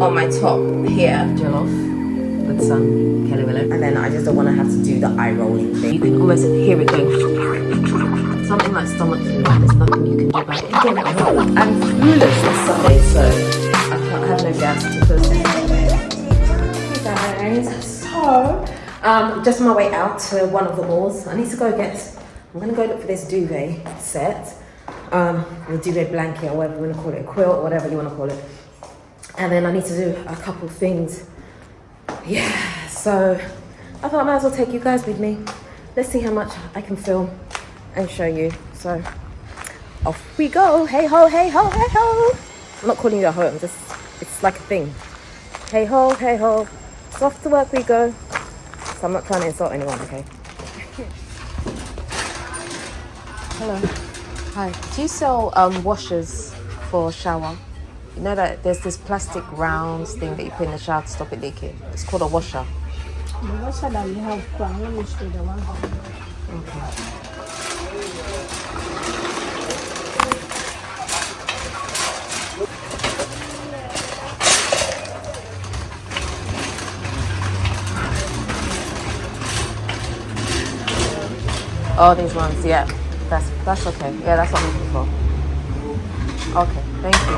on my top here, jollof with some kelly willow, and then I just don't want to have to do the eye rolling thing. You can almost hear it going. Something like stomach flu. There's nothing you can do about it. Again, I'm clueless this Sunday, so I have no gas to cook. Hey guys, so just on my way out to one of the malls. I need to go I'm gonna go look for this duvet set, the duvet blanket or whatever you want to call it, quilt, whatever you want to call it. And then I need to do a couple things. Yeah, so I thought I might as well take you guys with me. Let's see how much I can film and show you. So off we go. Hey ho, hey ho, hey ho. I'm not calling you a ho, it's like a thing. Hey ho, hey ho. So off to work we go. So I'm not trying to insult anyone, okay? Hello. Hi. Do you sell washers for shower? You know that there's this plastic rounds thing that you put in the shower to stop it leaking. It's called a washer. The washer that we have, I'm going to show the one. Okay. Oh, these ones, yeah. That's okay. Yeah, that's what I'm looking for. Okay, thank you.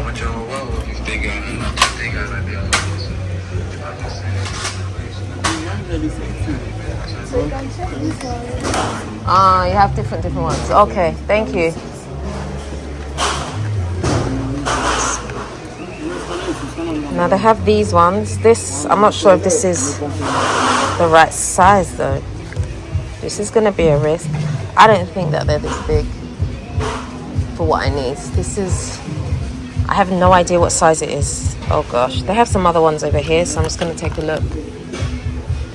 You have different ones. Okay, thank you. Now they have these ones. This, I'm not sure if this is the right size though. This is gonna be a risk. I don't think that they're this big for what I need. I have no idea what size it is. Oh gosh, they have some other ones over here, so I'm just gonna take a look.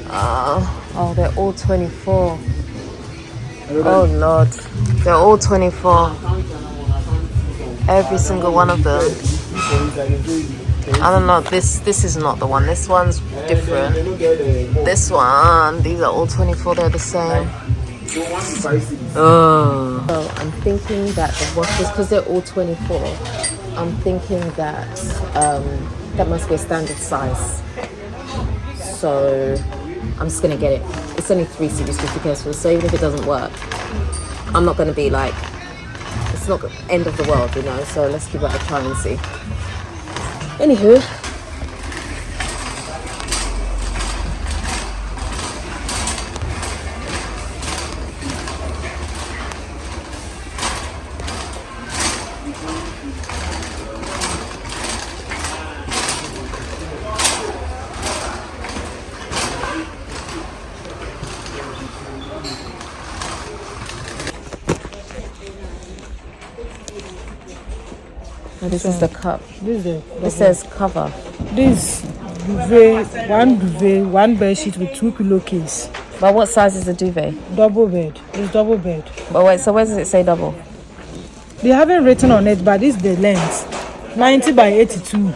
Oh, they're all 24. Oh Lord, they're all 24. Every single one of them. I don't know, this is not the one. This one's different. This one, these are all 24, they're the same. Oh. So I'm thinking that the washers, because they're all 24, I'm thinking that that must be a standard size. So I'm just gonna get it. It's only 3 CDs, 50 pesos, so even if it doesn't work, I'm not gonna be like, it's not the end of the world, you know, so let's give it a try and see. Anywho, this is the cup. It says cover. This duvet, one bed sheet with 2 pillowcases. But what size is the duvet? Double bed. It's double bed. But wait, so where does it say double? They haven't written on it, but this is the length. 90 by 82.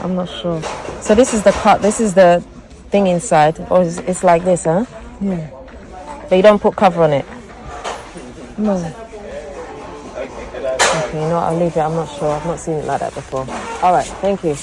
I'm not sure. So this is the cup. This is the thing inside. Or it's like this, huh? Yeah. But you don't put cover on it? No. Okay, you know what? I'll leave it. I'm not sure. I've not seen it like that before. All right, thank you.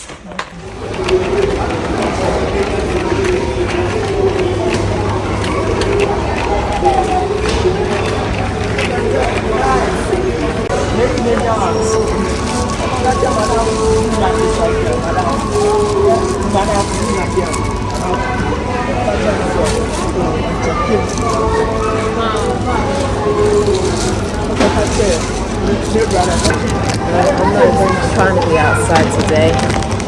I'm not even trying to be outside today.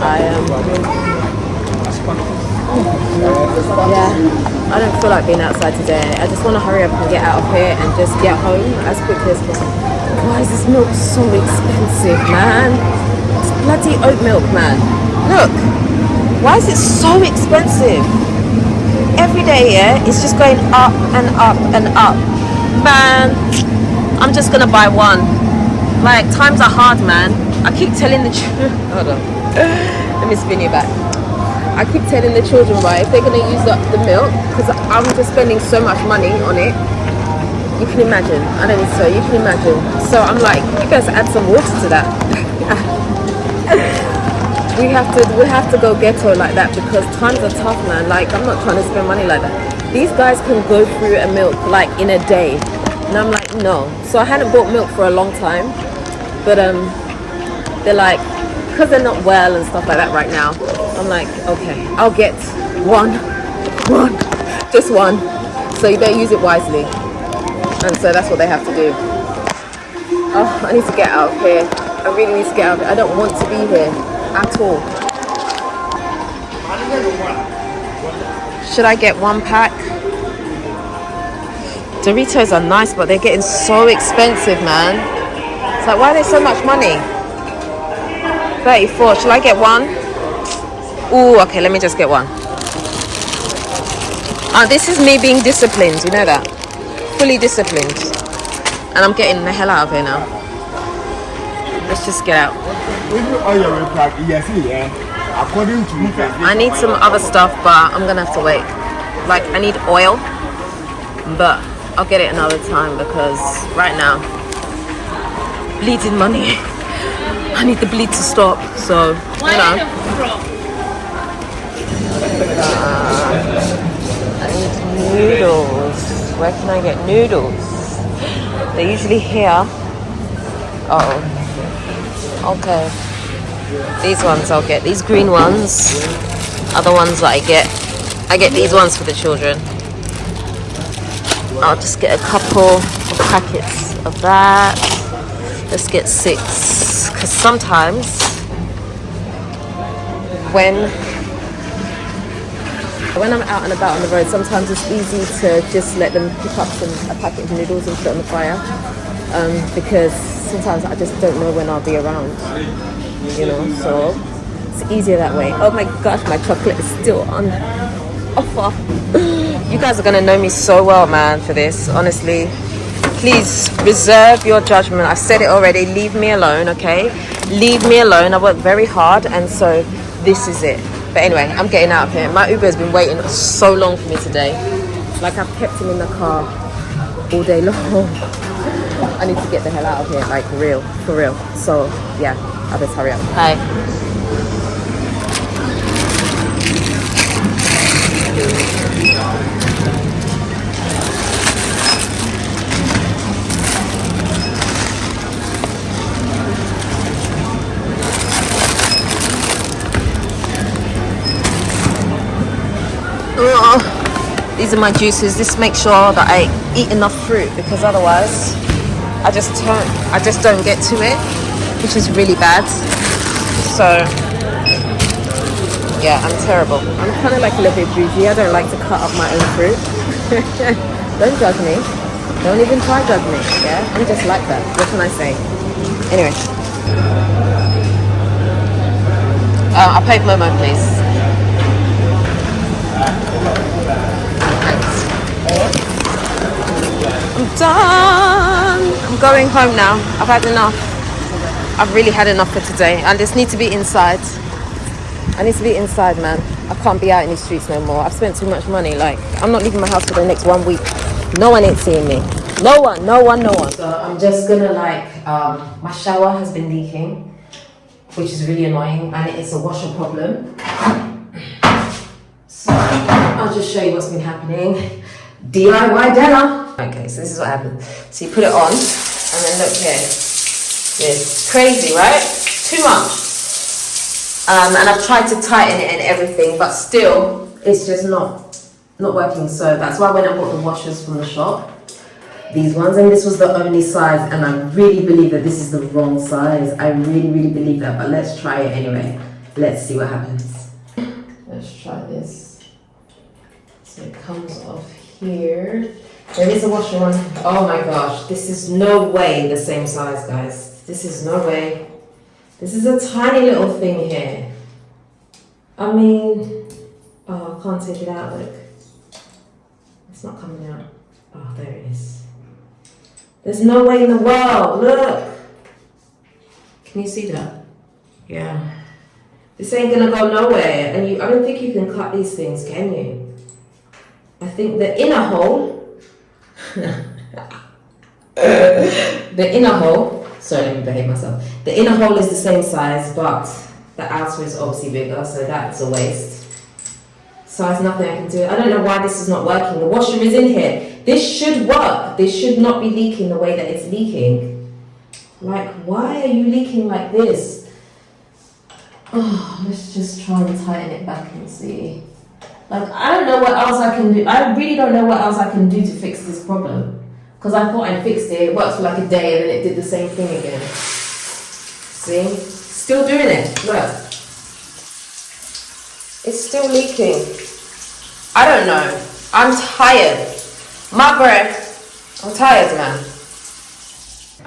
I am. I don't feel like being outside today. I just want to hurry up and get out of here and just get home as quickly as possible. Why is this milk so expensive, man? It's bloody oat milk, man. Look, why is it so expensive? Every day, yeah, it's just going up and up and up. Man, I'm just gonna buy one. Like, times are hard, man. I keep telling the children. Hold on. Let me spin you back. I keep telling the children, right, if they're gonna use the milk, because I'm just spending so much money on it. You can imagine. I don't think so. You can imagine. So I'm like, you guys add some water to that. we have to go ghetto like that because times are tough, man. Like, I'm not trying to spend money like that. These guys can go through a milk like in a day, and I'm like, no. So I hadn't bought milk for a long time, but they're like, because they're not well and stuff like that right now. I'm like, okay, I'll get one, just one. So you better use it wisely. And so that's what they have to do. Oh, I need to get out of here. I really need to get out of here. I don't want to be here at all. Should I get one pack? Doritos are nice, but they're getting so expensive, man. It's like, why are they so much money? 34. Shall I get one? Ooh, okay, let me just get one. This is me being disciplined, you know that? Fully disciplined. And I'm getting the hell out of here now. Let's just get out. I need some other stuff, but I'm gonna have to wait. Like, I need oil, but I'll get it another time because right now, bleeding money. I need the bleed to stop, so, you know. I need noodles. Where can I get noodles? They're usually here. Oh, okay. These ones I'll get. These green ones are the ones that I get these ones for the children. I'll just get a couple of packets of that. Let's get 6. Because sometimes when I'm out and about on the road, sometimes it's easy to just let them pick up a packet of noodles and put it on the fire. Because sometimes I just don't know when I'll be around, you know, so it's easier that way. Oh my gosh, my chocolate is still on offer. You guys are gonna know me so well, man, for this, honestly. Please reserve your judgment. I've said it already. Leave me alone, okay? Leave me alone. I work very hard, and so this is it. But anyway, I'm getting out of here. My Uber has been waiting so long for me today. Like, I've kept him in the car all day long. I need to get the hell out of here, like, for real. So, yeah, I better hurry up. Hi. These are my juices. This makes sure that I eat enough fruit because otherwise I just don't get to it, which is really bad. So yeah, I'm terrible. I'm kind of like a little bit bougie. I don't like to cut up my own fruit. Don't judge me. Don't even try to judge me. Yeah, I'm just like that. What can I say? Anyway, I'll pay for Momo, please. I'm done. I'm going home now. I've had enough. I've really had enough for today. I just need to be inside. I need to be inside, man. I can't be out in the streets no more. I've spent too much money. Like, I'm not leaving my house for the next 1 week. No one ain't seeing me. No one. So I'm just gonna my shower has been leaking, which is really annoying, and it's a washer problem. So I'll just show you what's been happening. DIY Dela. Okay, so this is what happened. So you put it on, and then look here. It's crazy, right? Too much. And I've tried to tighten it and everything, but still, it's just not working. So that's why when I bought the washers from the shop, these ones, and this was the only size, and I really believe that this is the wrong size. I really believe that, but let's try it anyway. Let's see what happens. Let's try this. So it comes off here. There is a washer one. Oh my gosh, this is no way the same size, guys. This is no way. This is a tiny little thing here. I mean, oh, I can't take it out, look. It's not coming out. Oh, there it is. There's no way in the world, look. Can you see that? Yeah. This ain't gonna go nowhere. And I don't think you can cut these things, can you? I think the inner hole The inner hole, sorry, let me behave myself. The inner hole is the same size, but the outer is obviously bigger, so that's a waste. So there's nothing I can do. I don't know why this is not working. The washer is in here. This should work. This should not be leaking the way that it's leaking. Like, why are you leaking like this? Oh, let's just try and tighten it back and see. Like, I don't know what else I can do. I really don't know what else I can do to fix this problem. Because I thought I fixed it. It worked for like a day and then it did the same thing again. See? Still doing it. Look. It's still leaking. I don't know. I'm tired. Margaret, I'm tired, man.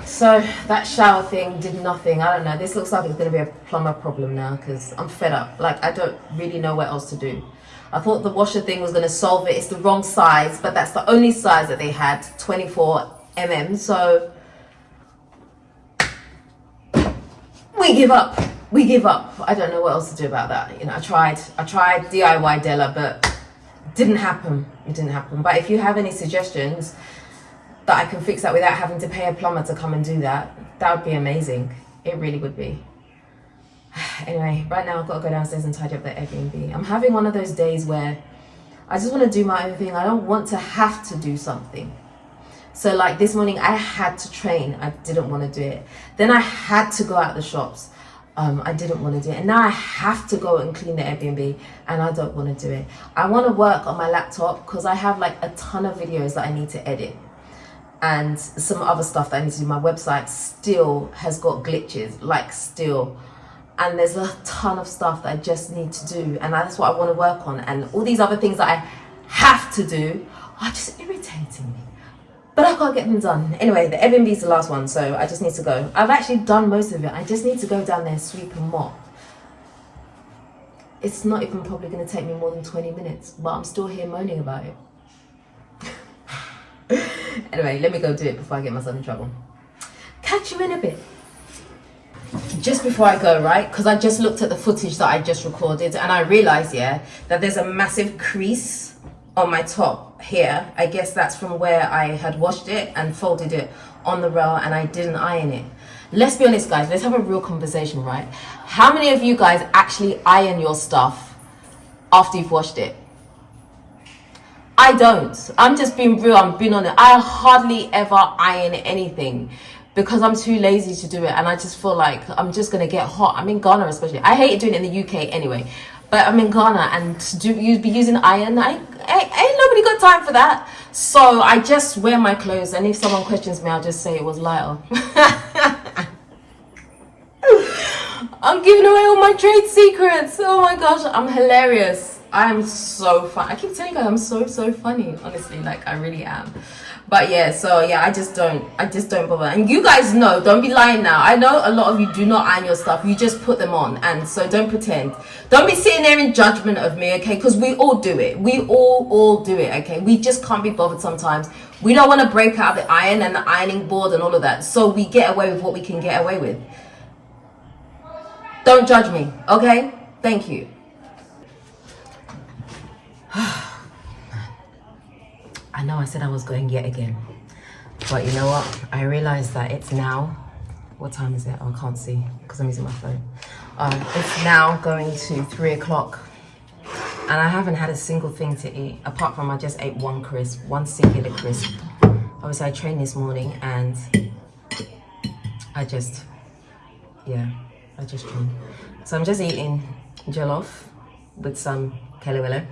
So that shower thing did nothing. I don't know. This looks like it's going to be a plumber problem now because I'm fed up. Like, I don't really know what else to do. I thought the washer thing was going to solve it. It's the wrong size, but that's the only size that they had, 24 mm. So we give up. We give up. I don't know what else to do about that. You know, I tried DIY Dela, but it didn't happen. It didn't happen. But if you have any suggestions that I can fix that without having to pay a plumber to come and do that, that would be amazing. It really would be. Anyway, right now I've got to go downstairs and tidy up the Airbnb. I'm having one of those days where I just want to do my own thing. I don't want to have to do something. So like this morning I had to train. I didn't want to do it. Then I had to go out the shops. I didn't want to do it. And now I have to go and clean the Airbnb and I don't want to do it. I want to work on my laptop because I have like a ton of videos that I need to edit. And some other stuff that I need to do. My website still has got glitches, like still. And there's a ton of stuff that I just need to do. And that's what I want to work on. And all these other things that I have to do are just irritating me. But I can't get them done. Anyway, the Airbnb is the last one, so I just need to go. I've actually done most of it. I just need to go down there, sweep and mop. It's not even probably going to take me more than 20 minutes, but I'm still here moaning about it. Anyway, let me go do it before I get myself in trouble. Catch you in a bit. Just before I go, right, because I just looked at the footage that I just recorded and I realized, yeah, that there's a massive crease on my top here. I guess that's from where I had washed it and folded it on the rail and I didn't iron it. Let's be honest, guys, let's have a real conversation, right? How many of you guys actually iron your stuff after you've washed it? I don't. I'm just being real. I'm being honest. I hardly ever iron anything because I'm too lazy to do it, and I just feel like I'm just gonna get hot. I'm in Ghana, especially. I hate doing it in the UK anyway, but I'm in Ghana, and you'd be using iron. Ain't nobody got time for that. So I just wear my clothes, and if someone questions me, I'll just say it was lighter. I'm giving away all my trade secrets. Oh my gosh, I'm hilarious. I'm so fun. I keep telling you guys I'm so funny, honestly, like I really am. But yeah, so yeah, I just don't bother. And you guys know, don't be lying now. I know a lot of you do not iron your stuff. You just put them on, and so don't pretend. Don't be sitting there in judgment of me, okay? Because we all do it. We all do it, okay? We just can't be bothered sometimes. We don't want to break out the iron and the ironing board and all of that. So we get away with what we can get away with. Don't judge me, okay? Thank you. I know I said I was going yet again, but you know what? I realized that it's now, what time is it? Oh, I can't see because I'm using my phone. It's now going to 3 o'clock and I haven't had a single thing to eat apart from I just ate one singular crisp. Obviously I trained this morning and I just trained. So I'm just eating jollof with some kelewele.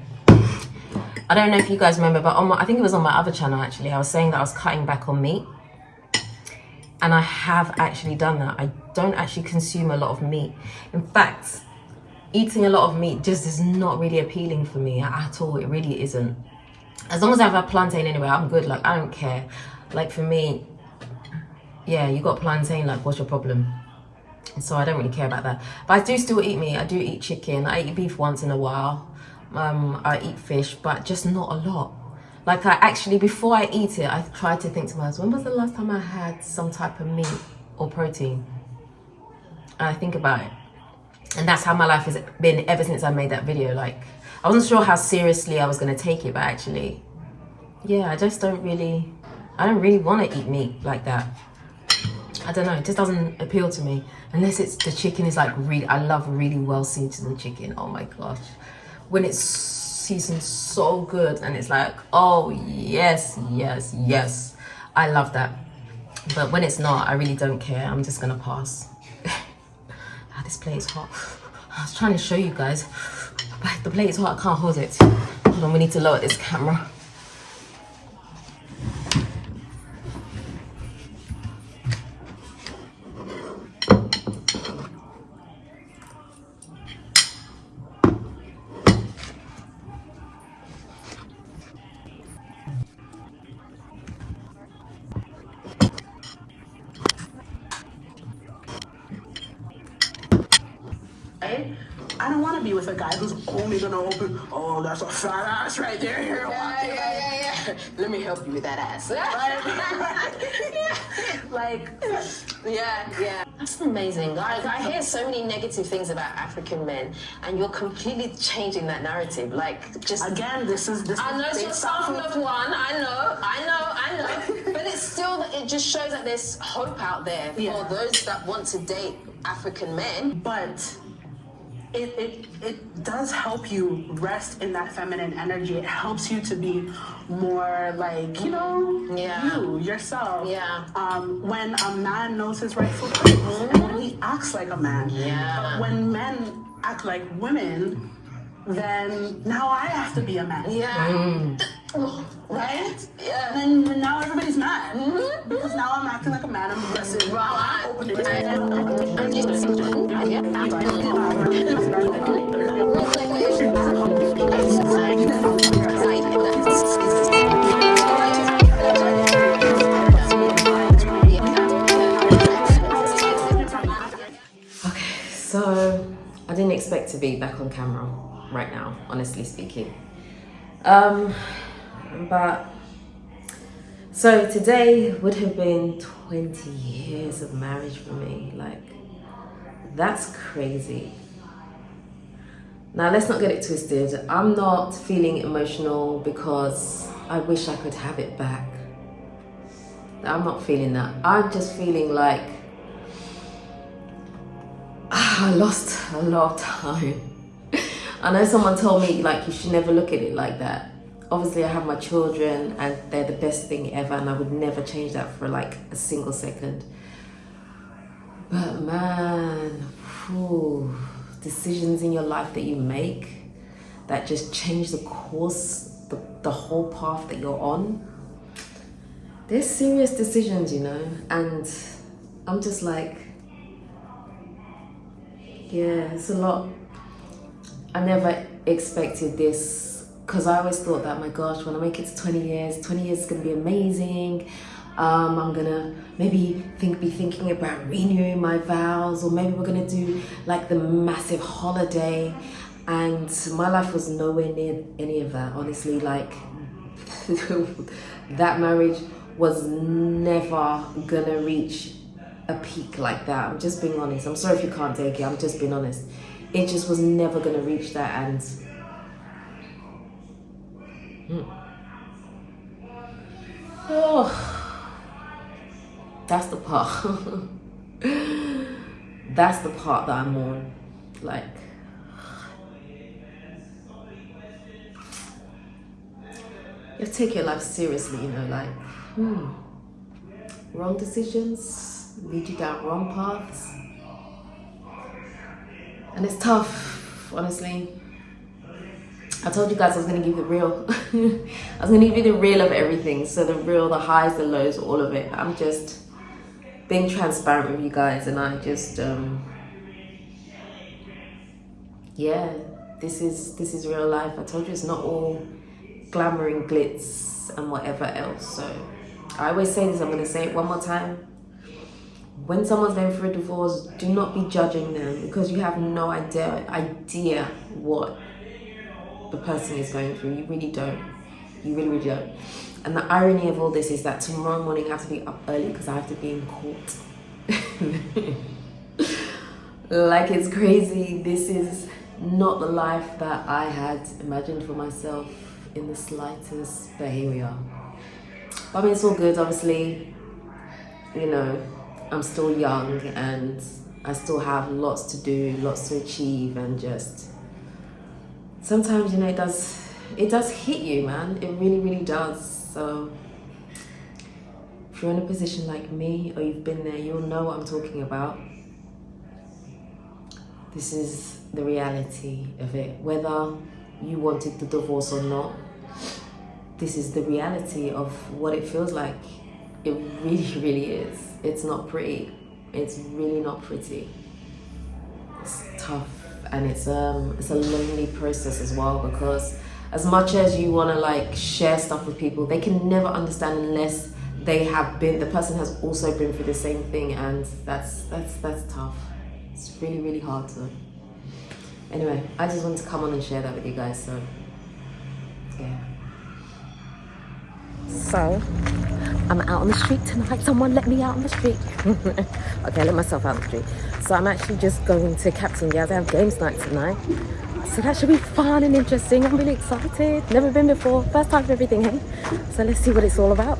I don't know if you guys remember, but I think it was on my other channel actually, I was saying that I was cutting back on meat. And I have actually done that. I don't actually consume a lot of meat. In fact, eating a lot of meat just is not really appealing for me at all. It really isn't. As long as I have a plantain anyway, I'm good. Like, I don't care. Like for me, yeah, you got plantain, like what's your problem? So I don't really care about that. But I do still eat meat. I do eat chicken. I eat beef once in a while. I eat fish, but just not a lot. Like I actually, before I eat it, I try to think to myself, when was the last time I had some type of meat or protein? And I think about it. And that's how my life has been ever since I made that video. Like, I wasn't sure how seriously I was going to take it, but actually, yeah, I just don't really I don't really want to eat meat like that. I don't know, it just doesn't appeal to me. Unless it's the chicken is like really, I love really well seasoned chicken. Oh my gosh. When it's seasoned so good and it's like, oh yes, yes, yes. I love that. But when it's not, I really don't care. I'm just gonna pass. Ah, this plate is hot. I was trying to show you guys, but the plate is hot, I can't hold it. Hold on, we need to lower this camera. I don't want to be with a guy who's only gonna open. Oh, that's a fat ass right there. Here, Yeah. Let me help you with that ass. Like, Yeah. That's amazing. Like, I hear so many negative things about African men, and you're completely changing that narrative. Like, just again, this is I know it's your sample of one. I know. But it's still, it just shows that there's hope out there for those that want to date African men. But it does help you rest in that feminine energy. It helps you to be more like, you know, you, yourself. Yeah. When a man knows his rightful place and when he acts like a man. Yeah. But when men act like women, then now I have to be a man. Yeah. Right? Yeah. And then now everybody's mad. Because now I'm acting like a man. I'm dressing. Right. I'm opening Okay, so I didn't expect to be back on camera right now, honestly speaking. But so today would have been 20 years of marriage for me. Like, that's crazy. Now, let's not get it twisted. I'm not feeling emotional because I wish I could have it back. I'm not feeling that. I'm just feeling like I lost a lot of time. I know someone told me, like, you should never look at it like that. Obviously, I have my children and they're the best thing ever, and I would never change that for like a single second. But man, decisions in your life that you make that just change the course, the whole path that you're on. They're serious decisions, you know, and I'm just like, yeah, it's a lot. I never expected this, because I always thought that, my gosh, when I make it to 20 years is going to be amazing. I'm going to maybe be thinking about renewing my vows, or maybe we're going to do like the massive holiday. And my life was nowhere near any of that, honestly. Like, that marriage was never going to reach a peak like that. I'm just being honest. I'm sorry if you can't take it. I'm just being honest. It just was never going to reach that. And that's the part. That's the part that I'm on. Like, you have to take your life seriously, you know, like, wrong decisions lead you down wrong paths. And it's tough, honestly. I told you guys I was going to give the real. I was going to give you the real of everything. So the real, the highs, the lows, all of it. I'm just being transparent with you guys, and I just, yeah, this is real life. I told you it's not all glamour and glitz and whatever else. So I always say this, I'm going to say it one more time. When someone's going through a divorce, do not be judging them, because you have no idea what the person is going through. You really don't. You really, really don't. And the irony of all this is that tomorrow morning I have to be up early because I have to be in court. Like, it's crazy. This is not the life that I had imagined for myself in the slightest, but here we are. But I mean, it's all good. Obviously, you know, I'm still young and I still have lots to do, lots to achieve, and just sometimes, you know, it does hit you, man. It really, really does. So if you're in a position like me or you've been there, you'll know what I'm talking about. This is the reality of it. Whether you wanted the divorce or not, this is the reality of what it feels like. It really, really is. It's not pretty. It's really not pretty. It's tough, and it's a lonely process as well, because as much as you want to like share stuff with people, they can never understand unless the person has also been through the same thing, and that's tough. It's really, really hard to. Anyway, I just wanted to come on and share that with you guys. So yeah. So I'm out on the street tonight. Someone let me out on the street. Okay, I let myself out on the street. So I'm actually just going to Captain Gaz. They have games night tonight. So that should be fun and interesting. I'm really excited. Never been before. First time for everything, hey? So let's see what it's all about.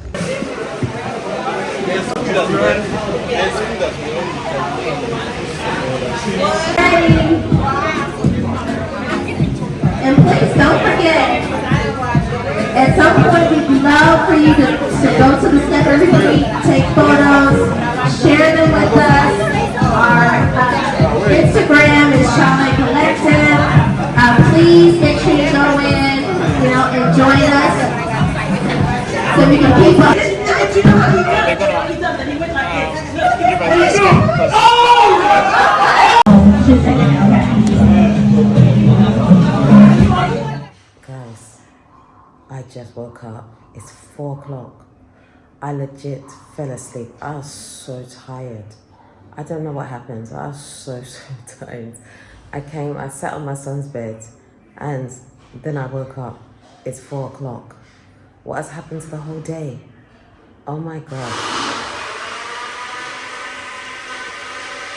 And please don't forget, at some point we'd love for you to go to the step, everybody take photos, share them with us. Our Instagram is Chalet Collective. Please make sure you go in, and join us so we can keep up. Guys, I just woke up. It's 4 o'clock. I legit fell asleep. I was so tired. I don't know what happened. I was so tired. I sat on my son's bed and then I woke up. It's 4 o'clock. What has happened to the whole day? Oh my God.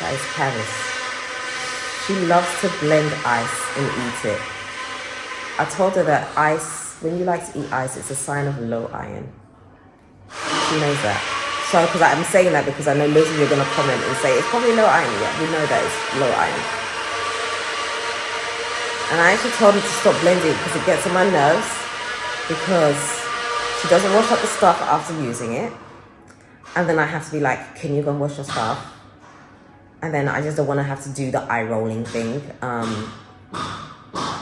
That is Paris. She loves to blend ice and eat it. I told her that ice, when you like to eat ice, it's a sign of low iron. She knows that. So, because I'm saying that because I know most of you are going to comment and say, it's probably low iron. Yeah, we know that it's low iron. And I actually told her to stop blending because it gets on my nerves, because she doesn't wash up the stuff after using it. And then I have to be like, can you go and wash your stuff? And then I just don't want to have to do the eye rolling thing.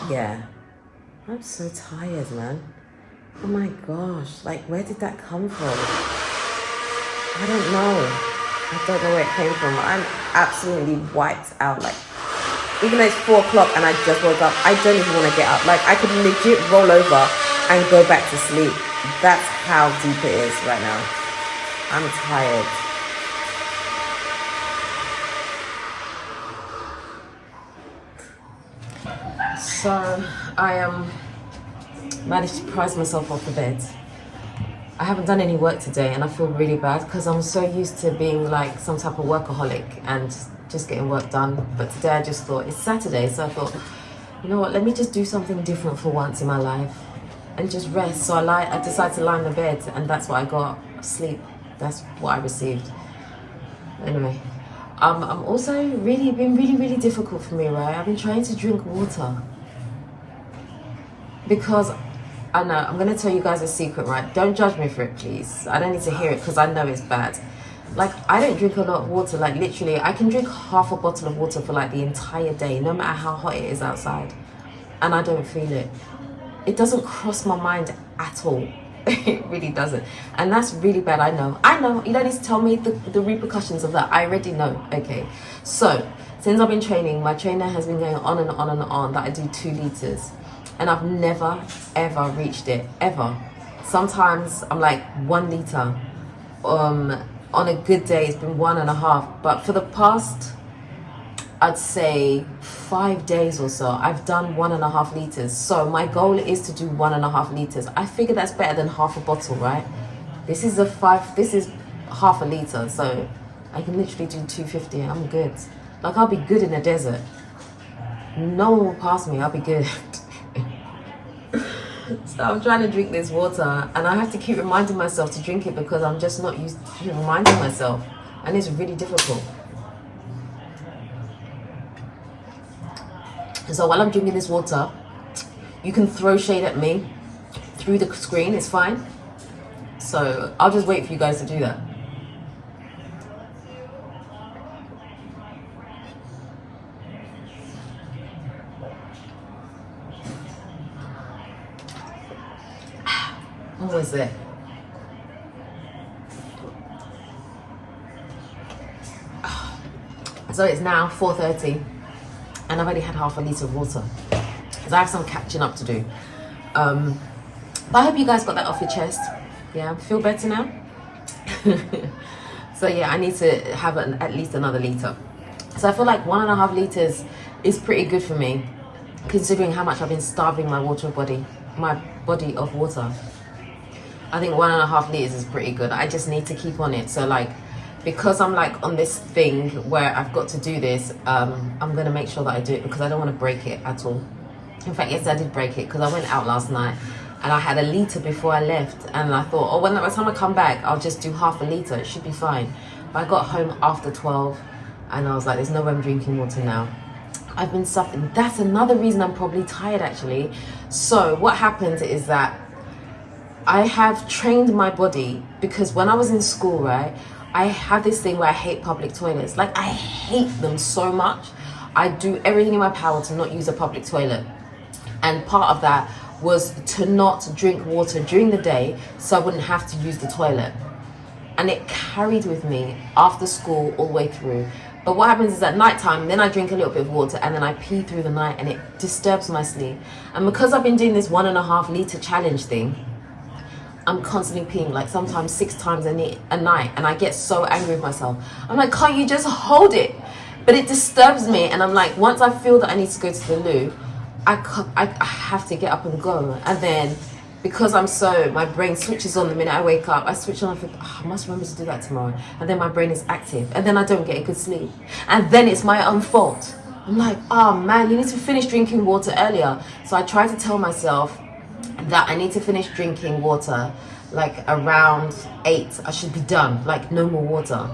Yeah. I'm so tired, man. Oh my gosh. Like, where did that come from? I don't know. I don't know where it came from. I'm absolutely wiped out. Like, even though it's 4 o'clock and I just woke up, I don't even want to get up. Like, I could legit roll over and go back to sleep. That's how deep it is right now. I'm tired. So I managed to prize myself off the bed. I haven't done any work today and I feel really bad because I'm so used to being like some type of workaholic and just getting work done. But today I just thought, it's Saturday, so I thought, you know what, let me just do something different for once in my life and just rest. So I decided to lie in the bed and that's what I got, sleep. That's what I received. Anyway, I'm also been really difficult for me, right? I've been trying to drink water because I know, I'm going to tell you guys a secret, right? Don't judge me for it, please. I don't need to hear it because I know it's bad. Like, I don't drink a lot of water. Like, literally, I can drink half a bottle of water for like the entire day, no matter how hot it is outside. And I don't feel it. It doesn't cross my mind at all. It really doesn't. And that's really bad, I know. You don't need to tell me the repercussions of that. I already know. Okay. So, since I've been training, my trainer has been going on and on and on that I do 2 liters. And I've never, ever reached it, ever. Sometimes I'm like 1 liter. On a good day, it's been 1.5. But for the past, I'd say 5 days or so, I've done 1.5 liters. So my goal is to do 1.5 liters. I figure that's better than half a bottle, right? This is half a liter. So I can literally do 250. I'm good. Like, I'll be good in the desert. No one will pass me. I'll be good. So I'm trying to drink this water and I have to keep reminding myself to drink it because I'm just not used to reminding myself, and it's really difficult. So while I'm drinking this water, you can throw shade at me through the screen, it's fine. So I'll just wait for you guys to do that. Almost there. So it's now 4:30 and I've already had half a litre of water because I have some catching up to do. But I hope you guys got that off your chest. Yeah, feel better now? So yeah, I need to have at least another litre. So I feel like 1.5 litres is pretty good for me, considering how much I've been starving my body of water. I think 1.5 litres is pretty good. I just need to keep on it. So like, because I'm like on this thing where I've got to do this, I'm gonna make sure that I do it because I don't want to break it at all. In fact, yes, I did break it because I went out last night and I had a litre before I left, and I thought, oh, by the time I come back, I'll just do half a litre, it should be fine. But I got home after 12 and I was like, there's no way I'm drinking water now. I've been suffering. That's another reason I'm probably tired, actually. So what happened is that I have trained my body, because when I was in school, right, I have this thing where I hate public toilets. Like, I hate them so much. I do everything in my power to not use a public toilet. And part of that was to not drink water during the day so I wouldn't have to use the toilet. And it carried with me after school all the way through. But what happens is at nighttime, then I drink a little bit of water and then I pee through the night and it disturbs my sleep. And because I've been doing this 1.5 litre challenge thing, I'm constantly peeing, like sometimes 6 times a night, and I get so angry with myself. I'm like, can't you just hold it? But it disturbs me, and I'm like, once I feel that I need to go to the loo, I have to get up and go. And then because my brain switches on the minute I wake up. I switch on, I think, oh, I must remember to do that tomorrow. And then my brain is active, and then I don't get a good sleep. And then it's my own fault. I'm like, oh man, you need to finish drinking water earlier. So I try to tell myself that I need to finish drinking water like around 8. I should be done, like no more water.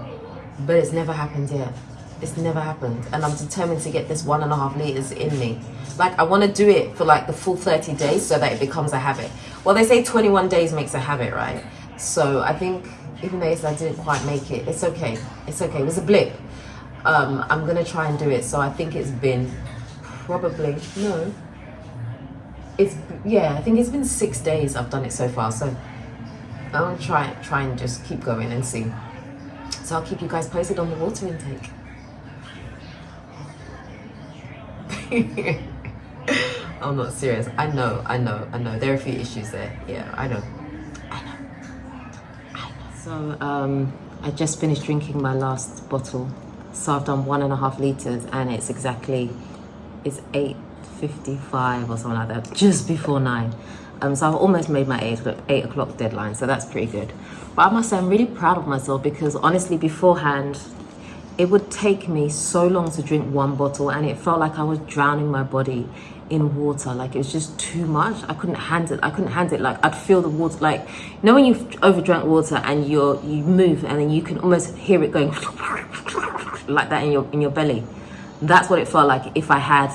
But it's never happened yet. It's never happened. And I'm determined to get this 1.5 litres in me. Like, I want to do it for like the full 30 days so that it becomes a habit. Well, they say 21 days makes a habit, right? So I think even though I didn't quite make it, it's okay. It's okay. It was a blip. I'm going to try and do it. So I think it's been probably, no. I think it's been 6 days I've done it so far. So I'm going to try and just keep going and see. So I'll keep you guys posted on the water intake. I'm not serious. I know. There are a few issues there. Yeah, I know. So I just finished drinking my last bottle. So I've done 1.5 litres and it's 8:55 or something like that, just before 9. So I've almost made my 8 o'clock deadline, so that's pretty good. But I must say I'm really proud of myself because honestly beforehand, it would take me so long to drink 1 bottle and it felt like I was drowning my body in water. Like, it was just too much. I couldn't handle it. Like, I'd feel the water, like, you know when you've overdrank water and you move and then you can almost hear it going like that in your belly. That's what it felt like if I had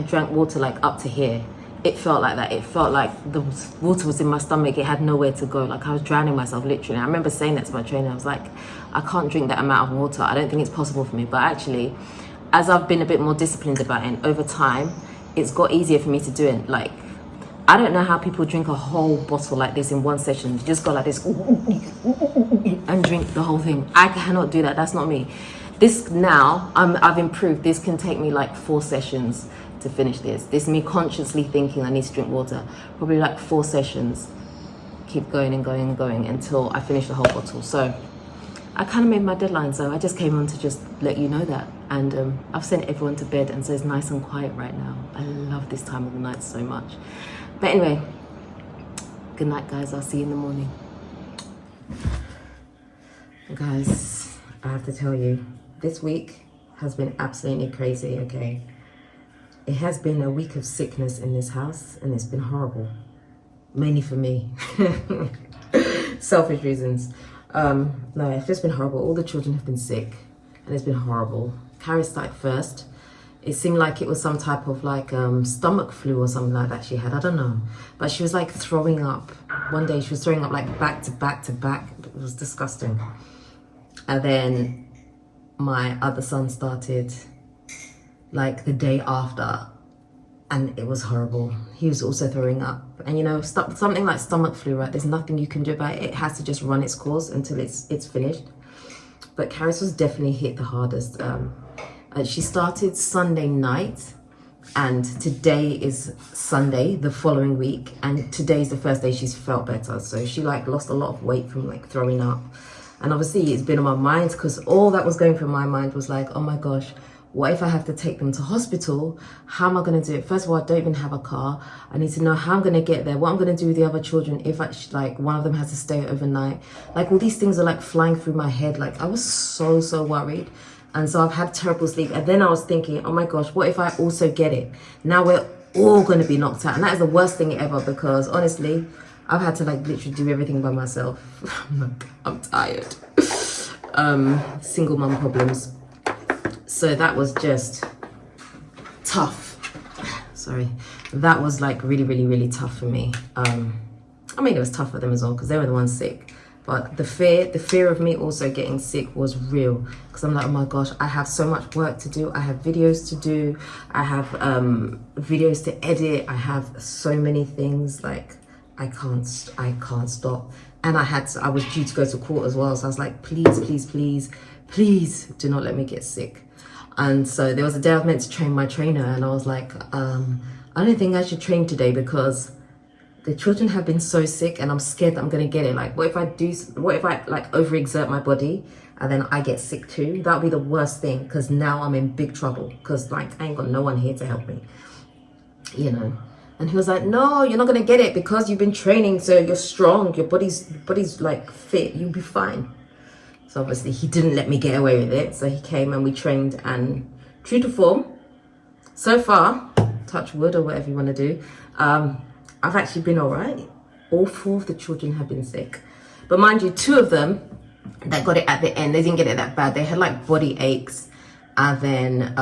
drank water like up to here. It felt like that. It felt like the water was in my stomach. It had nowhere to go. Like, I was drowning myself, literally. I remember saying that to my trainer. I was like, I can't drink that amount of water. I don't think it's possible for me. But actually, as I've been a bit more disciplined about it, over time, it's got easier for me to do it. Like, I don't know how people drink a whole bottle like this in one session. You just go like this and drink the whole thing. I cannot do that. That's not me. This now, I've improved. This can take me like 4 sessions to finish this. This is me consciously thinking I need to drink water. Probably like 4 sessions. Keep going and going and going until I finish the whole bottle. So I kind of made my deadline. So I just came on to just let you know that. And I've sent everyone to bed, and so it's nice and quiet right now. I love this time of the night so much. But anyway, good night, guys. I'll see you in the morning. Guys, I have to tell you, this week has been absolutely crazy, okay? it has been a week of sickness in this house, and it's been horrible. Mainly for me. Selfish reasons. No, it's just been horrible. All the children have been sick, and it's been horrible. Carrie started first. It seemed like it was some type of like stomach flu or something like that she had. I don't know. But she was like throwing up. One day she was throwing up like back to back to back. It was disgusting. And then my other son started like the day after, and it was horrible. He was also throwing up. And you know, something like stomach flu, right? There's nothing you can do about it. It has to just run its course until it's finished. But Karis was definitely hit the hardest. She started Sunday night, and today is Sunday, the following week, and today's the first day she's felt better. So she like lost a lot of weight from like throwing up. And obviously it's been on my mind, because all that was going through my mind was like, oh my gosh, what if I have to take them to hospital? How am I going to do it? First of all, I don't even have a car. I need to know how I'm going to get there, what I'm going to do with the other children if like one of them has to stay overnight. Like all these things are like flying through my head. Like I was so worried. And so I've had terrible sleep. And then I was thinking, oh my gosh, what if I also get it? Now we're all going to be knocked out. And that is the worst thing ever, because honestly, I've had to like literally do everything by myself. I'm tired. Single mum problems. So that was just tough. Sorry. That was like really tough for me. I mean, it was tough for them as well, because they were the ones sick. But the fear of me also getting sick was real, because I'm like, oh my gosh, I have so much work to do. I have videos to do. I have videos to edit. I have so many things. Like I can't stop. And I was due to go to court as well. So I was like, please do not let me get sick. And so there was a day I was meant to train my trainer, and I was like, I don't think I should train today, because the children have been so sick and I'm scared that I'm going to get it. Like, what if I like overexert my body and then I get sick too? That would be the worst thing, because now I'm in big trouble, because like I ain't got no one here to help me, you know. And he was like, no, you're not going to get it because you've been training, so you're strong, your body's like fit, you'll be fine. So obviously he didn't let me get away with it. So he came and we trained, and true to form, so far, touch wood or whatever you want to do, I've actually been all right. All 4 of the children have been sick. But mind you, 2 of them that got it at the end, they didn't get it that bad. They had like body aches, and then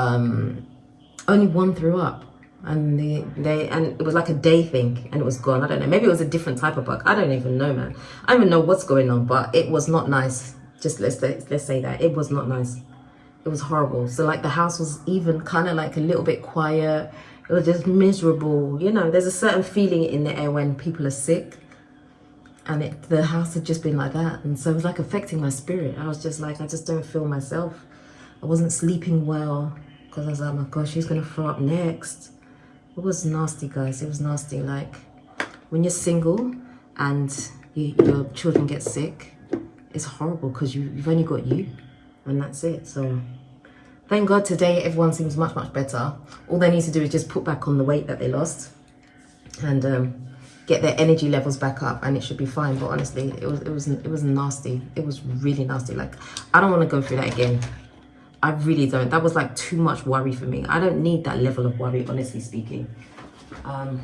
only 1 threw up. And and it was like a day thing, and it was gone. I don't know. Maybe it was a different type of bug. I don't even know, man. I don't even know what's going on, but it was not nice. Just let's say that. It was not nice. It was horrible. So like the house was even kind of like a little bit quiet. It was just miserable. You know, there's a certain feeling in the air when people are sick, and the house had just been like that. And so it was like affecting my spirit. I was just like, I just don't feel myself. I wasn't sleeping well, because I was like, oh my gosh, who's gonna throw up next? It was nasty, guys. It was nasty. Like when you're single and your children get sick, it's horrible, because you've only got you, and that's it. So thank God today everyone seems much better. All they need to do is just put back on the weight that they lost, and get their energy levels back up, and it should be fine. But honestly, it was nasty. It was really nasty. Like I don't want to go through that again. I really don't. That was like too much worry for me. I don't need that level of worry, honestly speaking. I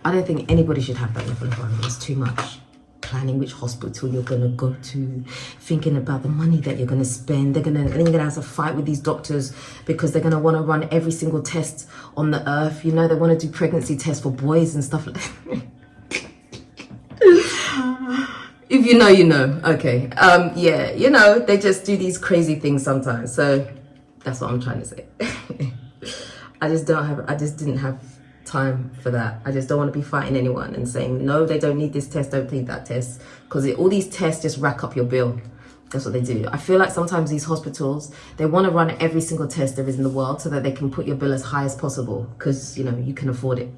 don't think anybody should have that level of worry. It's too much. Planning which hospital you're gonna go to, thinking about the money that you're gonna spend. Then you're gonna have to fight with these doctors, because they're gonna want to run every single test on the earth. You know, they want to do pregnancy tests for boys and stuff like that. If you know, you know. Okay. Yeah, you know, they just do these crazy things sometimes. So that's what I'm trying to say. I just didn't have time for that. I just don't want to be fighting anyone and saying, no, they don't need this test, don't need that test. Because all these tests just rack up your bill. That's what they do. I feel like sometimes these hospitals, they want to run every single test there is in the world so that they can put your bill as high as possible, because, you know, you can afford it.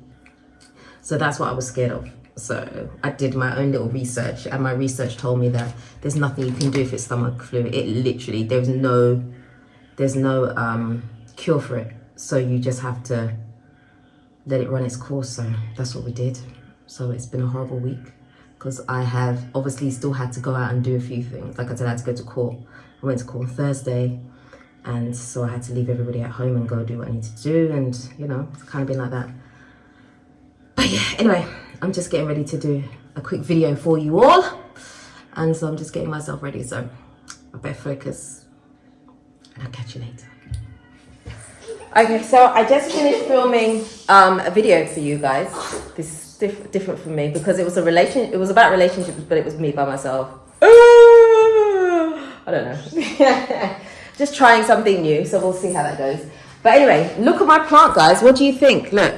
So that's what I was scared of. So I did my own little research, and my research told me that there's nothing you can do if it's stomach flu. It literally, there's no cure for it. So you just have to let it run its course. So that's what we did. So it's been a horrible week, because I have obviously still had to go out and do a few things. Like I said, I had to go to court. I went to court on Thursday, and so I had to leave everybody at home and go do what I need to do, and you know, it's kind of been like that. But yeah, anyway, I'm just getting ready to do a quick video for you all, and so I'm just getting myself ready, so I better focus, and I'll catch you later. Okay, so I just finished filming a video for you guys. This is different from me because it was about relationships, but it was me by myself. I don't know. Just trying something new, so we'll see how that goes. But anyway, look at my plant, guys. What do you think? Look.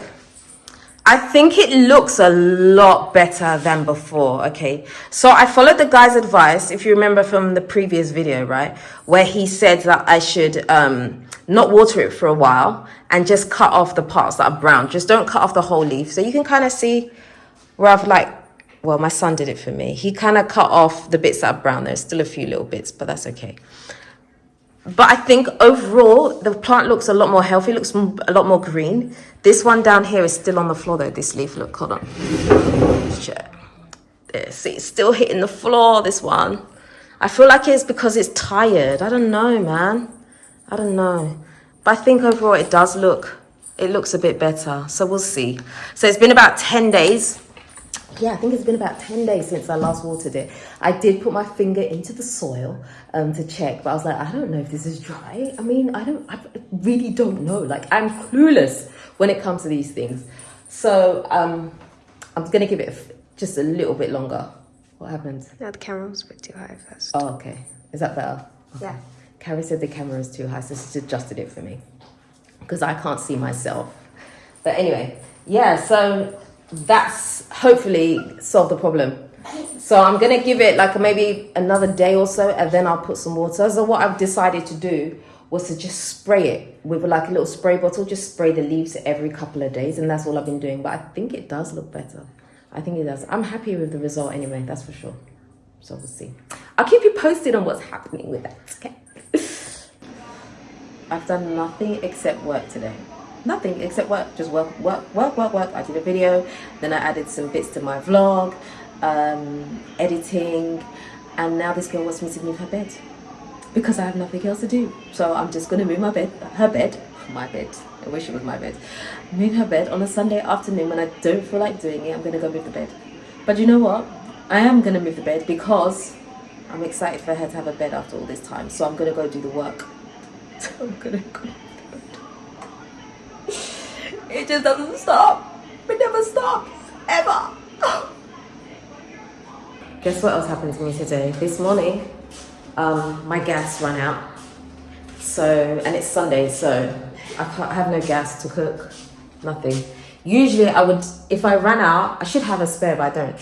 I think it looks a lot better than before, okay? So I followed the guy's advice, if you remember from the previous video, right? Where he said that I should not water it for a while and just cut off the parts that are brown. Just don't cut off the whole leaf. So you can kind of see where I've well, my son did it for me. He kind of cut off the bits that are brown. There's still a few little bits, but that's okay. But I think overall, the plant looks a lot more healthy, looks a lot more green. This one down here is still on the floor though, this leaf, look, hold on. Let's check. There, see, it's still hitting the floor, this one. I feel like it's because it's tired. I don't know, man. I don't know. But I think overall it looks a bit better. So we'll see. So it's been about 10 days. Yeah, I think it's been about 10 days since I last watered it. I did put my finger into the soil to check, but I was like, I don't know if this is dry. I mean, I really don't know. Like, I'm clueless when it comes to these things. So I'm going to give it just a little bit longer. What happened? No, the camera was a bit too high first. Oh, okay. Is that better? Okay. Yeah. Carrie said the camera is too high, so she's adjusted it for me because I can't see myself. But anyway, yeah, so that's hopefully solved the problem. So I'm going to give it like maybe another day or so, and then I'll put some water. So what I've decided to do was to just spray it with like a little spray bottle, just spray the leaves every couple of days, and that's all I've been doing. But I think it does look better. I think it does. I'm happy with the result anyway, that's for sure. So we'll see. I'll keep you posted on what's happening with that, okay? I've done nothing except work today. Nothing except work, just work. I did a video, then I added some bits to my vlog, editing, and now this girl wants me to move her bed because I have nothing else to do. So I'm just gonna move my bed, my bed. I wish it was my bed. Move her bed on a Sunday afternoon when I don't feel like doing it. I'm gonna go move the bed. But you know what? I am gonna move the bed because I'm excited for her to have a bed after all this time. So I'm gonna go do the work. So I'm gonna go. It just doesn't stop. It never stops. Ever. Guess what else happened to me today? This morning, my gas ran out. So, and it's Sunday, so I have no gas to cook. Nothing. Usually I would, if I ran out, I should have a spare, but I don't.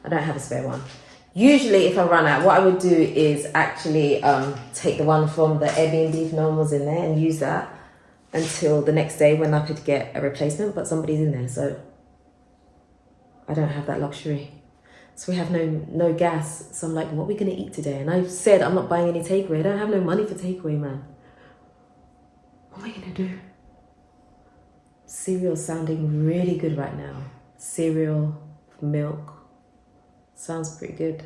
I don't have a spare one. Usually if I run out, what I would do is actually take the one from the Airbnb if no one was in there and use that until the next day when I could get a replacement, but somebody's in there, so I don't have that luxury. So we have no gas. So I'm like, what are we gonna eat today? And I've said I'm not buying any takeaway. I don't have no money for takeaway, man. What am I gonna do? Cereal's sounding really good right now. Cereal, milk, sounds pretty good.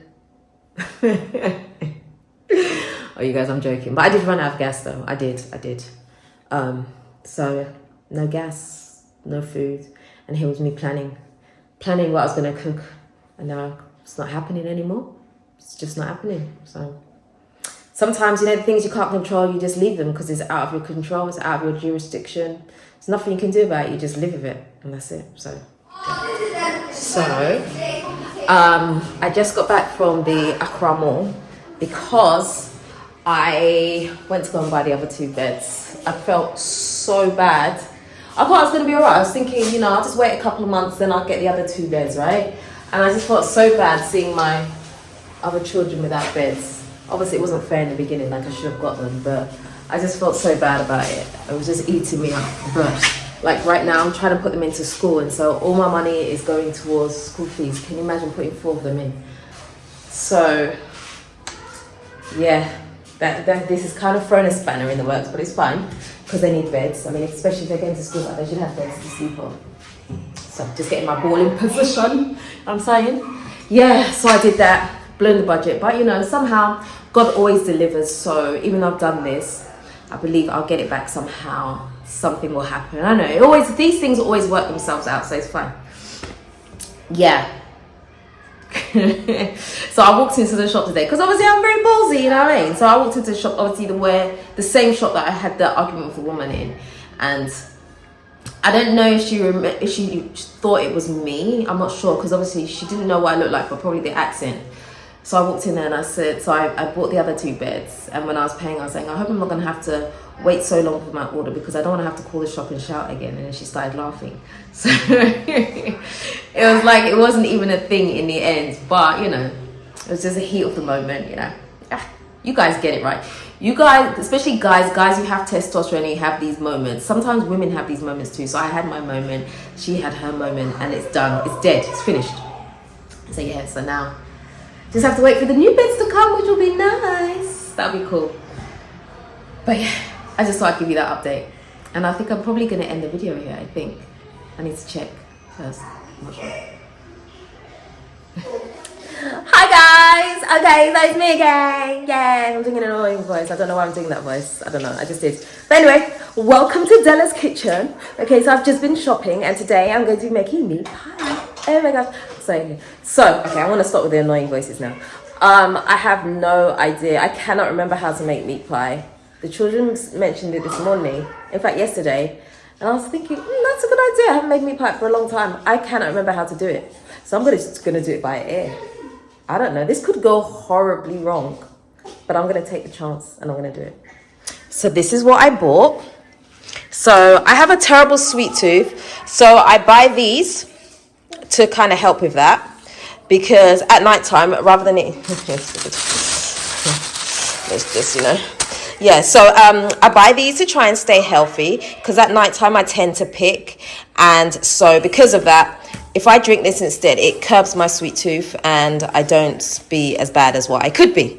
Oh, you guys, I'm joking. But I did run out of gas though. I did. So no gas, no food. And here was me planning what I was gonna cook. And now it's not happening anymore. It's just not happening. So sometimes, you know, the things you can't control, you just leave them because it's out of your control, it's out of your jurisdiction. There's nothing you can do about it, you just live with it, and that's it. So I just got back from the Accra Mall because I went to go and buy the other 2 beds. I felt so bad. I thought I was going to be alright. I was thinking, you know, I'll just wait a couple of months, then I'll get the other 2 beds, right? And I just felt so bad seeing my other children without beds. Obviously, it wasn't fair in the beginning, like I should have got them, but I just felt so bad about it. It was just eating me up. But like right now, I'm trying to put them into school, and so all my money is going towards school fees. Can you imagine putting 4 of them in? So yeah, this is kind of thrown a spanner in the works, but it's fine because they need beds. I mean, especially if they're going to school, like, they should have beds to sleep on. So just getting my ball in position, I'm saying. Yeah, so I did that, blown the budget. But you know, somehow God always delivers. So even though I've done this, I believe I'll get it back somehow. Something will happen. I know, these things always work themselves out, so it's fine. Yeah. So I walked into the shop today because obviously I'm very ballsy, you know what I mean? So I walked into the shop, obviously the same shop that I had the argument with the woman in, and I don't know if she thought it was me. I'm not sure, because obviously she didn't know what I looked like, but probably the accent. So I walked in there and I said, so I bought the other 2 beds, and when I was paying, I was saying, I hope I'm not going to have to wait so long for my order because I don't want to have to call the shop and shout again. And then she started laughing. So it was like, it wasn't even a thing in the end, but you know, it was just a heat of the moment, you know. You guys get it, right? You guys, especially guys who have testosterone, you have these moments. Sometimes women have these moments too. So I had my moment, she had her moment, and it's done. It's dead. It's finished. So yeah, so now just have to wait for the new beds to come, which will be nice. That'll be cool. But yeah, I just thought I'd give you that update. And I think I'm probably going to end the video here, I think. I need to check first. I'm not sure. Hi guys! Okay, so it's me again. Yeah, I'm doing an annoying voice. I don't know why I'm doing that voice. I don't know, I just did. But anyway, welcome to Dela's kitchen. Okay, so I've just been shopping and today I'm going to be making meat pie. Oh my gosh. So okay, I want to start with the annoying voices now. I have no idea. I cannot remember how to make meat pie. The children mentioned it this morning, in fact yesterday, and I was thinking, that's a good idea. I haven't made meat pie for a long time. I cannot remember how to do it. So I'm just going to do it by ear. I don't know. This could go horribly wrong, but I'm going to take the chance and I'm going to do it. So this is what I bought. So I have a terrible sweet tooth. So I buy these to kind of help with that. Because at night time, rather than it... Let's just, you know... Yeah, so I buy these to try and stay healthy because at night time I tend to pick, and so because of that, if I drink this instead, it curbs my sweet tooth and I don't be as bad as what I could be.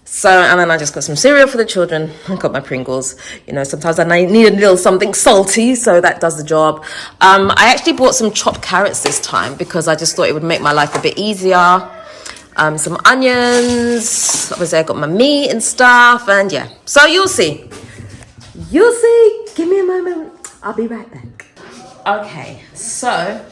So, and then I just got some cereal for the children. I got my Pringles. You know, sometimes I need a little something salty, so that does the job. I actually bought some chopped carrots this time because I just thought it would make my life a bit easier. Some onions, obviously I got my meat and stuff, and yeah, so you'll see, give me a moment, I'll be right back. Okay, so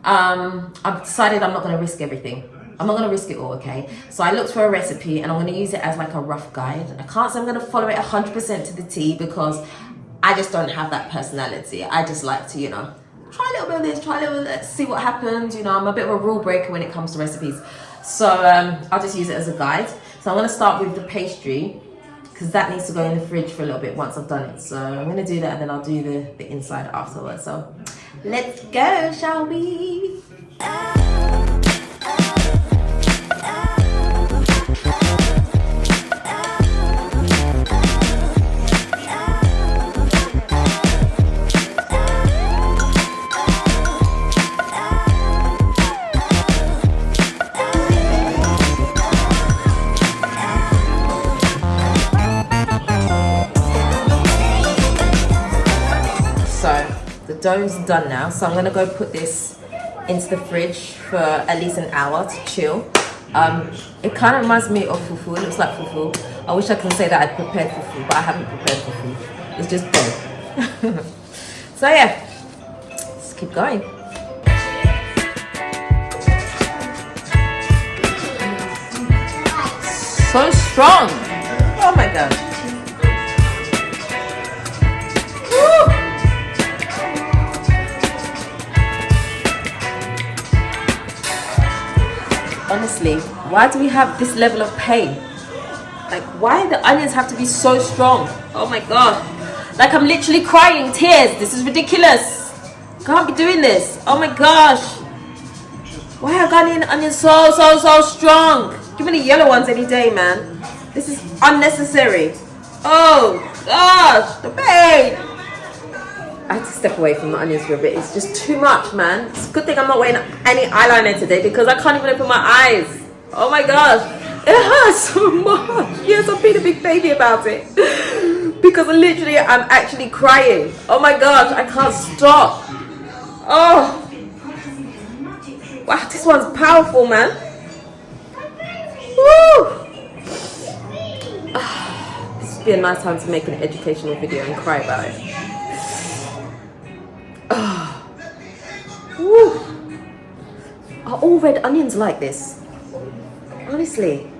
I've decided I'm not going to risk everything. I'm not going to risk it all, okay? So I looked for a recipe and I'm going to use it as like a rough guide. I can't say I'm going to follow it 100% to the T because I just don't have that personality. I just like to, you know, try a little bit of this, try a little bit of that, see what happens. You know, I'm a bit of a rule breaker when it comes to recipes. So I'll just use it as a guide. So I'm going to start with the pastry because that needs to go in the fridge for a little bit once I've done it. So I'm going to do that and then I'll do the inside afterwards. So let's go, shall we? Dough's done now, so I'm gonna go put this into the fridge for at least an hour to chill. It kind of reminds me of fufu. It looks like fufu. I wish I could say that I prepared fufu, but I haven't prepared fufu. It's just dough. So yeah, let's keep going. So strong. Oh my god. Honestly, why do we have this level of pain? Like, why do the onions have to be so strong? Oh my god. Like, I'm literally crying tears. This is ridiculous. Can't be doing this. Oh my gosh. Why are Ghanaian onions so strong? Give me the yellow ones any day, man. This is unnecessary. Oh gosh, the pain. I had to step away from the onions for a bit. It's just too much, man. It's a good thing I'm not wearing any eyeliner today because I can't even open my eyes. Oh my gosh. It hurts so much. Yes, I'm being a big baby about it. Because literally, I'm actually crying. Oh my gosh, I can't stop. Oh. Wow, this one's powerful, man. Woo. be a nice time to make an educational video and cry about it. Woo. Are all red onions like this? Honestly,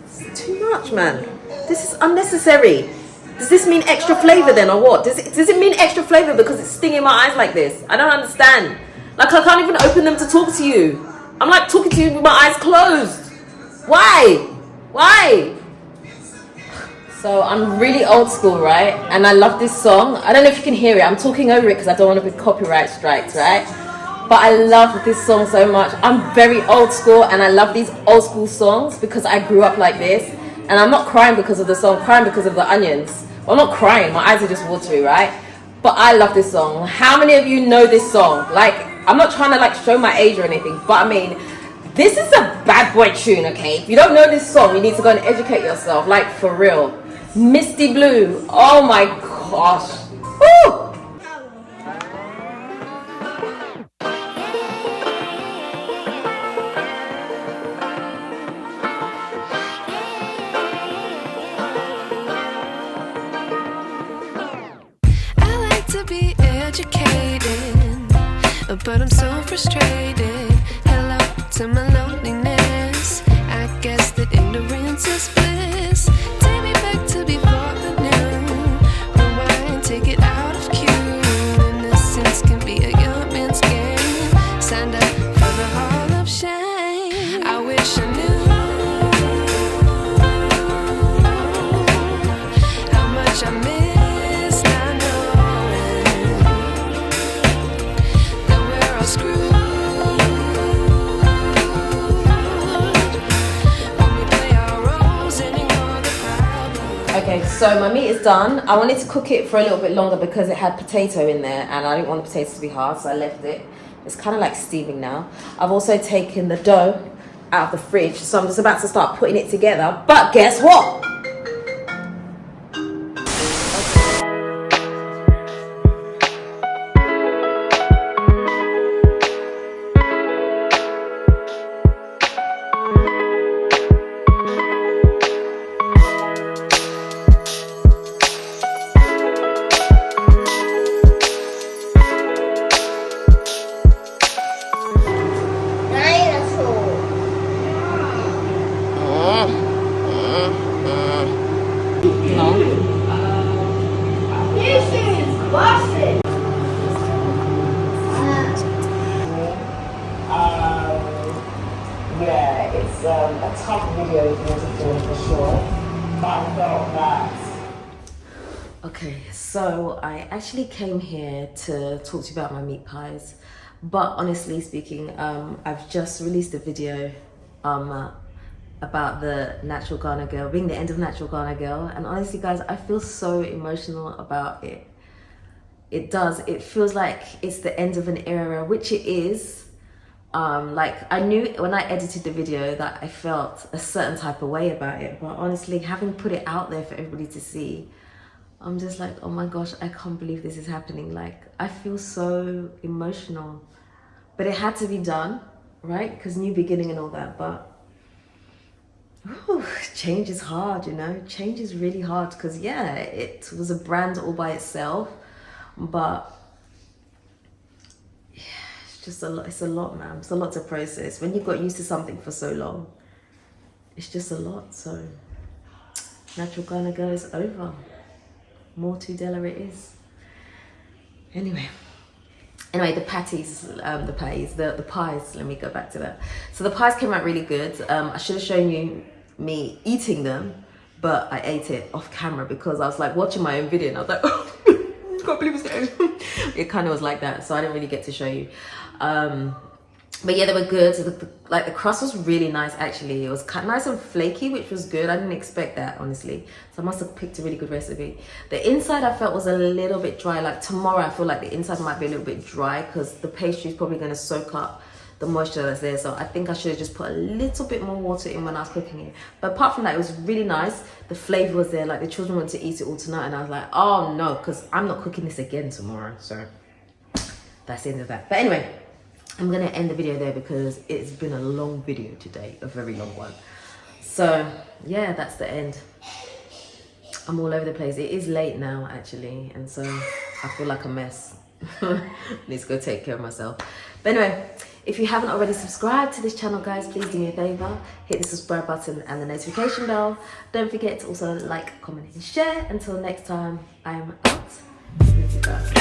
it's too much, man. This is unnecessary. Does this mean extra flavor then, or what? Does it mean extra flavor because it's stinging my eyes like this? I don't understand. Like, I can't even open them to talk to you. I'm like talking to you with my eyes closed. Why? Why? So I'm really old school, right? And I love this song. I don't know if you can hear it. I'm talking over it because I don't want to be copyright strikes, right? But I love this song so much. I'm very old school and I love these old school songs because I grew up like this. And I'm not crying because of the song, I'm crying because of the onions. Well, I'm not crying, my eyes are just watery, right? But I love this song. How many of you know this song? Like, I'm not trying to like show my age or anything, but I mean, this is a bad boy tune, okay? If you don't know this song, you need to go and educate yourself, like for real. Misty Blue, oh my gosh. Woo! But I'm so frustrated. Hello to my loneliness. I guess that ignorance is bliss. Take me back to before I knew. Rewind, take it out of cue. Innocence can be a young man's game. Signed up for the hall of shame. I wish I knew how much I miss. Okay, so my meat is done. I wanted to cook it for a little bit longer because it had potato in there and I didn't want the potatoes to be hard, so I left it. It's kind of like steaming now. I've also taken the dough out of the fridge, so I'm just about to start putting it together. But guess what? Yeah, it's a tough video for sure, but I felt that. Okay, so I actually came here to talk to you about my meat pies, but honestly speaking, I've just released a video about the Natural Ghana Girl, being the end of Natural Ghana Girl, and honestly guys, I feel so emotional about it. It does, it feels like it's the end of an era, which it is. Like, I knew when I edited the video that I felt a certain type of way about it, but honestly, having put it out there for everybody to see, I'm just like, oh my gosh, I can't believe this is happening. Like, I feel so emotional, but it had to be done, right? Because new beginning and all that, but whew, change is hard, you know? Change is really hard because, yeah, it was a brand all by itself, but yeah, it's just a lot. It's a lot, man. It's a lot to process. When you got used to something for so long, it's just a lot. So Natural Ghana Girl is over. More to Dela it is. Anyway, the patties, the pies, let me go back to that. So the pies came out really good. I should have shown you me eating them, but I ate it off camera because I was like watching my own video and I was like, oh, I can't believe it's over. It kind of was like that, so I didn't really get to show you. But yeah, they were good. So the crust was really nice, actually. It was kind of nice and flaky, which was good. I didn't expect that, honestly. So I must have picked a really good recipe. The inside I felt was a little bit dry. Like tomorrow, I feel like the inside might be a little bit dry because the pastry is probably going to soak up the moisture that's there. So I think I should have just put a little bit more water in when I was cooking it. But apart from that, it was really nice. The flavor was there. Like the children wanted to eat it all tonight. And I was like, oh no, because I'm not cooking this again tomorrow. So that's the end of that. But anyway, I'm gonna end the video there because it's been a long video today, a very long one. So yeah, that's the end. I'm all over the place. It is late now, actually, and so I feel like a mess. Need to go take care of myself. But anyway, if you haven't already subscribed to this channel, guys, please do me a favor. Hit the subscribe button and the notification bell. Don't forget to also like, comment, and share. Until next time, I'm out. Love you guys.